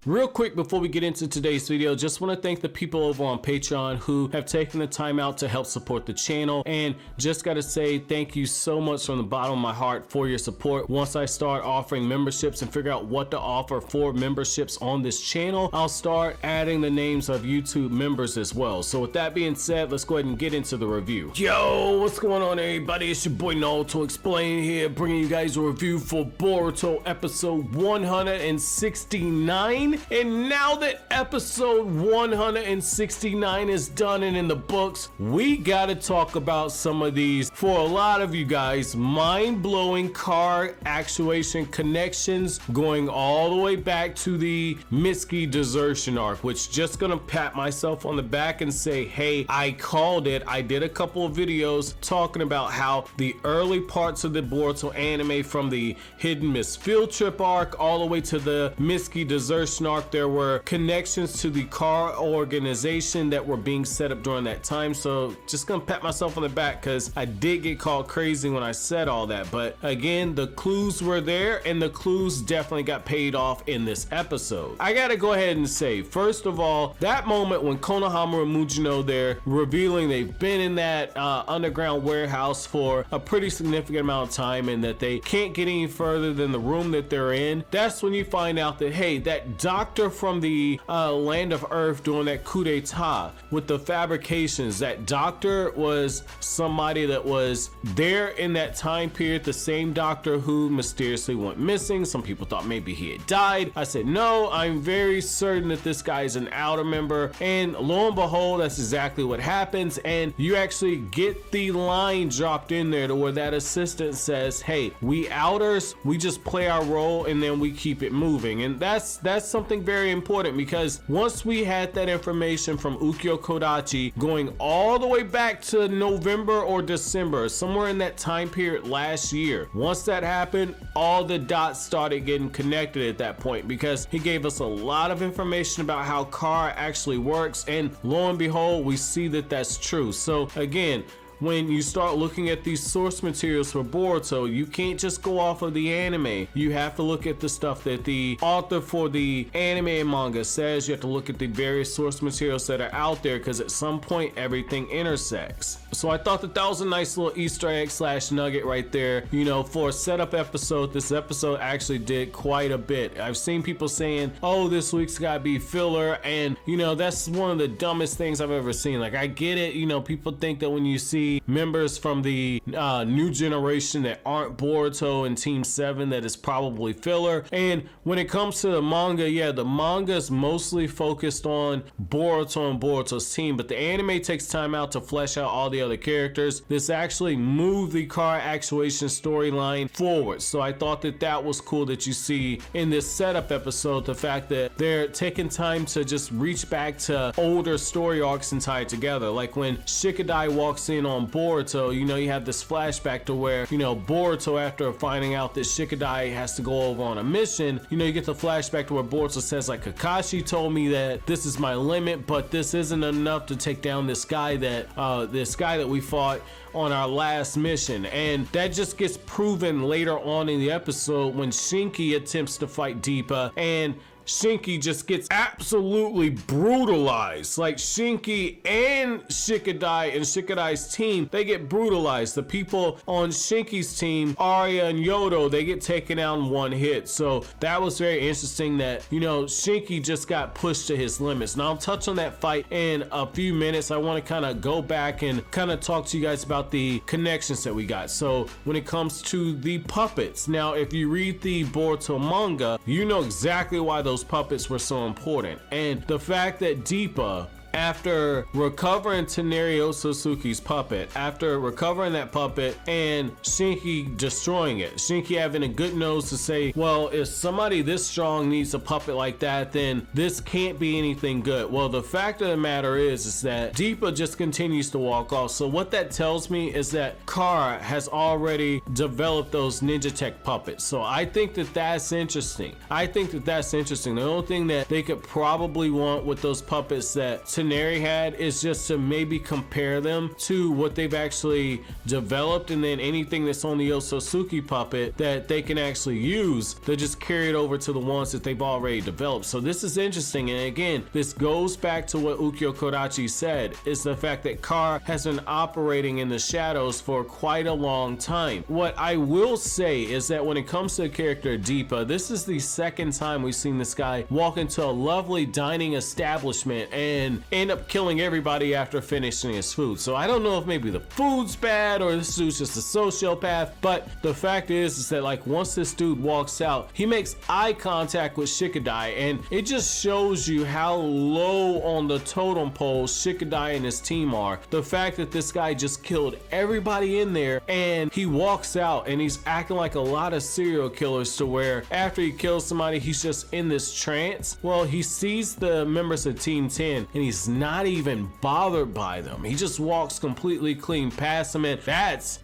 Real quick before we get into today's video, just want to thank the people over on Patreon who have taken the time out to help support the channel, and just got to say thank you so much from the bottom of my heart for your support. Once I start offering memberships and figure out what to offer for memberships on this channel, I'll start adding the names of YouTube members as well. So with that being said, let's go ahead and get into the review. Yo, what's going on everybody? It's your boy Naruto Explain here, bringing you guys a review for Boruto episode 169. And now that episode 169 is done and in the books, we gotta talk about some of these, for a lot of you guys, mind-blowing car actuation connections going all the way back to the Mitsuki desertion arc, which just gonna pat myself on the back and say, hey, I called it. I did a couple of videos talking about how the early parts of the Boruto anime, from the Hidden Miss Field Trip arc all the way to the Mitsuki desertion arc, there were connections to the car organization that were being set up during that time. So just gonna pat myself on the back because I did get called crazy when I said all that, but again, the clues were there and the clues definitely got paid off in this episode. I gotta go ahead and say, first of all, that moment when Konohamaru and Mujino, they're revealing they've been in that underground warehouse for a pretty significant amount of time and that they can't get any further than the room that they're in, that's when you find out that, hey, that doctor from the land of Earth doing that coup d'etat with the fabrications, that doctor was somebody that was there in that time period, the same doctor who mysteriously went missing. Some people thought maybe he had died. I said, no, I'm very certain that this guy is an outer member, and lo and behold, that's exactly what happens. And you actually get the line dropped in there to where that assistant says, hey, we outers, we just play our role and then we keep it moving. And that's something very important, because once we had that information from Ukyo Kodachi going all the way back to November or December, somewhere in that time period last year, once that happened, all the dots started getting connected at that point, because he gave us a lot of information about how car actually works, and lo and behold, we see that that's true. So again, when you start looking at these source materials for Boruto, you can't just go off of the anime. You have to look at the stuff that the author for the anime and manga says. You have to look at the various source materials that are out there, because at some point everything intersects. So I thought that that was a nice little Easter egg slash nugget right there. You know, for a setup episode, this episode actually did quite a bit. I've seen people saying, oh, this week's gotta be filler, and you know, that's one of the dumbest things I've ever seen. Like, I get it, you know, people think that when you see members from the new generation that aren't Boruto and Team 7, that is probably filler. And when it comes to the manga, yeah, the manga is mostly focused on Boruto and Boruto's team, but the anime takes time out to flesh out all the other characters. This actually moved the car actuation storyline forward. So I thought that that was cool, that you see in this setup episode the fact that they're taking time to just reach back to older story arcs and tie it together. Like when Shikadai walks in on Boruto, you know, you have this flashback to where, you know, Boruto, after finding out that Shikadai has to go over on a mission, you know, you get the flashback to where Boruto says, like, Kakashi told me that this is my limit, but this isn't enough to take down this guy that we fought on our last mission. And that just gets proven later on in the episode when Shinki attempts to fight Deepa, and Shinki just gets absolutely brutalized. Like, Shinki and Shikadai and Shikadai's team, they get brutalized. The people on Shinki's team, Araya and Yodo, they get taken out in one hit. So that was very interesting that, you know, Shinki just got pushed to his limits. Now I'll touch on that fight in a few minutes. I want to kind of go back and kind of talk to you guys about the connections that we got. So when it comes to the puppets, now if you read the Boruto manga, you know exactly why those puppets were so important. And the fact that Deepa, after recovering Tenari Otsutsuki's puppet, after recovering that puppet and Shinki destroying it, Shinki having a good nose to say, well, if somebody this strong needs a puppet like that, then this can't be anything good. Well, the fact of the matter is that Deepa just continues to walk off. So what that tells me is that Kara has already developed those ninja tech puppets. So I think that that's interesting. The only thing that they could probably want with those puppets that Taneri had is just to maybe compare them to what they've actually developed, and then anything that's on the Otsutsuki Puppet that they can actually use, they just carry it over to the ones that they've already developed. So this is interesting, and again, this goes back to what Ukyo Kodachi said, is the fact that Car has been operating in the shadows for quite a long time. What I will say is that when it comes to the character Deepa, this is the second time we've seen this guy walk into a lovely dining establishment and end up killing everybody after finishing his food. So I don't know if maybe the food's bad or this dude's just a sociopath, but the fact is that like once this dude walks out, he makes eye contact with Shikadai, and it just shows you how low on the totem pole Shikadai and his team are. The fact that this guy just killed everybody in there and he walks out and he's acting like a lot of serial killers, to where after he kills somebody he's just in this trance. Well, he sees the members of Team 10 and he's not even bothered by them. He just walks completely clean past them, and that's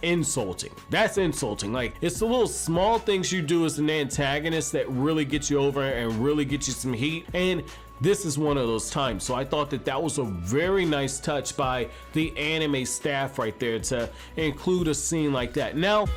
insulting. That's insulting. Like, it's the little small things you do as an antagonist that really get you over and really get you some heat, and this is one of those times. So I thought that that was a very nice touch by the anime staff right there to include a scene like that. Now,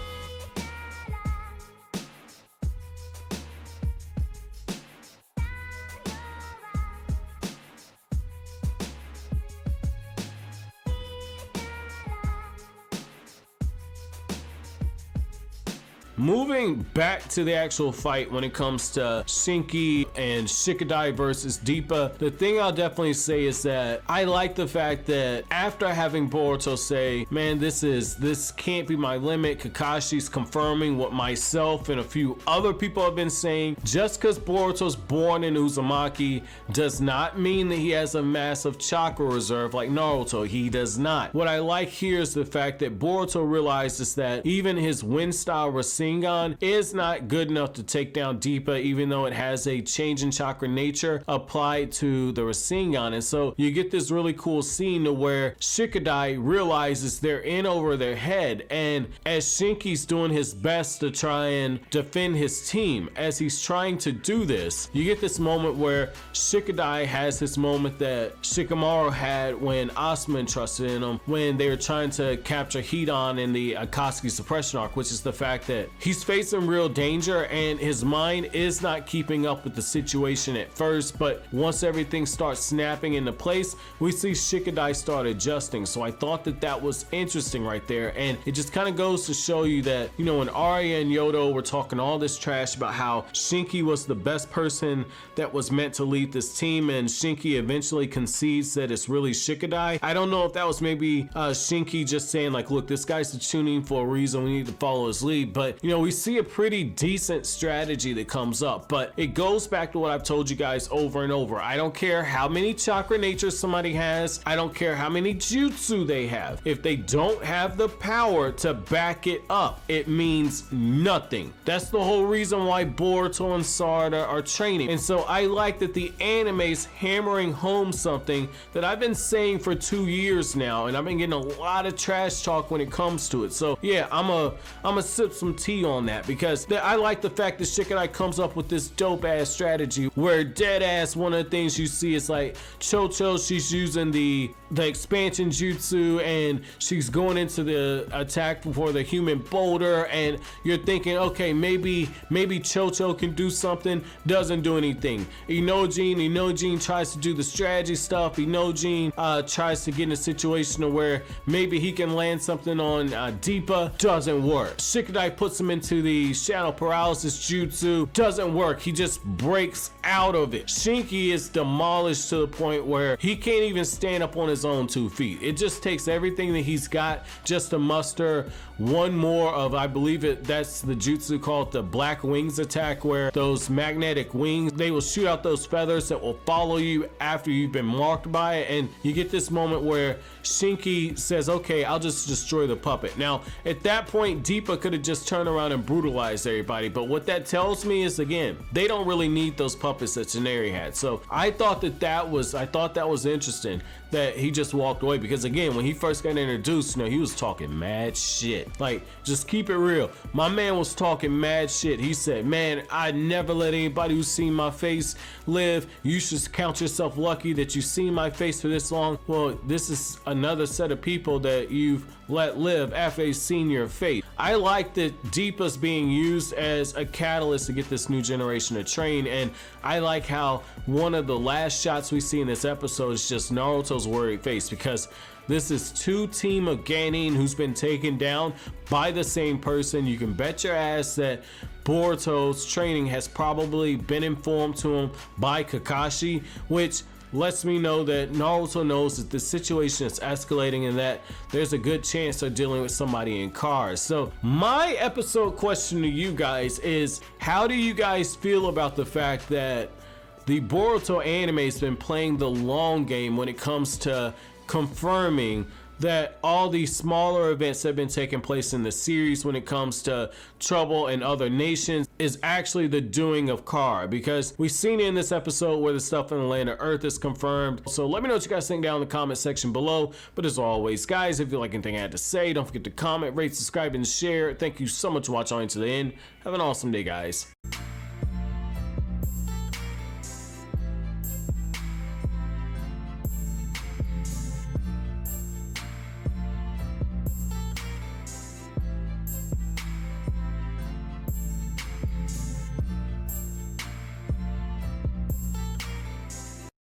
moving back to the actual fight when it comes to Shinki and Shikadai versus Deepa, the thing I'll definitely say is that I like the fact that after having Boruto say, man, this can't be my limit, Kakashi's confirming what myself and a few other people have been saying. Just because Boruto's born in Uzumaki does not mean that he has a massive chakra reserve like Naruto. He does not. What I like here is the fact that Boruto realizes that even his wind style Rasengan is not good enough to take down Deepa, even though it has a change in chakra nature applied to the Rasengan. And so you get this really cool scene to where Shikadai realizes they're in over their head, and as Shinki's doing his best to try and defend his team, as he's trying to do this, you get this moment where Shikadai has this moment that Shikamaru had when Asuma entrusted in him when they were trying to capture Hidan in the Akatsuki suppression arc, which is the fact that he's facing real danger and his mind is not keeping up with the situation at first, but once everything starts snapping into place, we see Shikadai start adjusting. So I thought that that was interesting right there, and it just kind of goes to show you that, you know, when Araya and Yodo were talking all this trash about how Shinki was the best person that was meant to lead this team, and Shinki eventually concedes that it's really Shikadai. I don't know if that was maybe Shinki just saying like, look, this guy's the tuning for a reason, we need to follow his lead, but you know, we see a pretty decent strategy that comes up, but it goes back to what I've told you guys over and over. I don't care how many chakra natures somebody has. I don't care how many jutsu they have. If they don't have the power to back it up, it means nothing. That's the whole reason why Boruto and Sarada are training. And so I like that the anime's hammering home something that I've been saying for 2 years now, and I've been getting a lot of trash talk when it comes to it. So yeah, I'm a sip some tea on that, because I like the fact that Shikadai comes up with this dope ass strategy where dead ass one of the things you see is like Cho-Cho, she's using the expansion jutsu and she's going into the attack before the human boulder, and you're thinking, okay, maybe Cho-Cho can do something, doesn't do anything. Inojin tries to do the strategy stuff. Inojin tries to get in a situation where maybe he can land something on Deepa, doesn't work. Shikadai puts him into the shadow paralysis jutsu, doesn't work. He just breaks out of it. Shinki is demolished to the point where he can't even stand up on his own 2 feet. It just takes everything that he's got just to muster one more of, I believe that's the jutsu called the black wings attack, where those magnetic wings, they will shoot out those feathers that will follow you after you've been marked by it, and you get this moment where Shinki says, okay, I'll just destroy the puppet. Now at that point Deepa could have just turned around and brutalized everybody, but what that tells me is, again, they don't really need those puppets that Taneri had. So I thought that was interesting. that he just walked away, because again, when he first got introduced, he was talking mad shit. Like, just keep it real. My man was talking mad shit. He said, man, I never let anybody who's seen my face live. You should count yourself lucky that you've seen my face for this long. Well, this is another set of people that you've let live after they've seen your face. I like that Deepa's being used as a catalyst to get this new generation to train, and I like how one of the last shots we see in this episode is just Naruto's worried face, because this is two team of Ganin who's been taken down by the same person. You can bet your ass that Boruto's training has probably been informed to him by Kakashi, which lets me know that Naruto knows that the situation is escalating and that there's a good chance they're dealing with somebody in cars. So my episode question to you guys is, how do you guys feel about the fact that the Boruto anime has been playing the long game when it comes to confirming that all these smaller events that have been taking place in the series when it comes to trouble in other nations is actually the doing of Kar? Because we've seen in this episode where the stuff in the land of Earth is confirmed. So let me know what you guys think down in the comment section below. But as always, guys, if you like anything I had to say, don't forget to comment, rate, subscribe, and share. Thank you so much for watching all the way to the end. Have an awesome day, guys.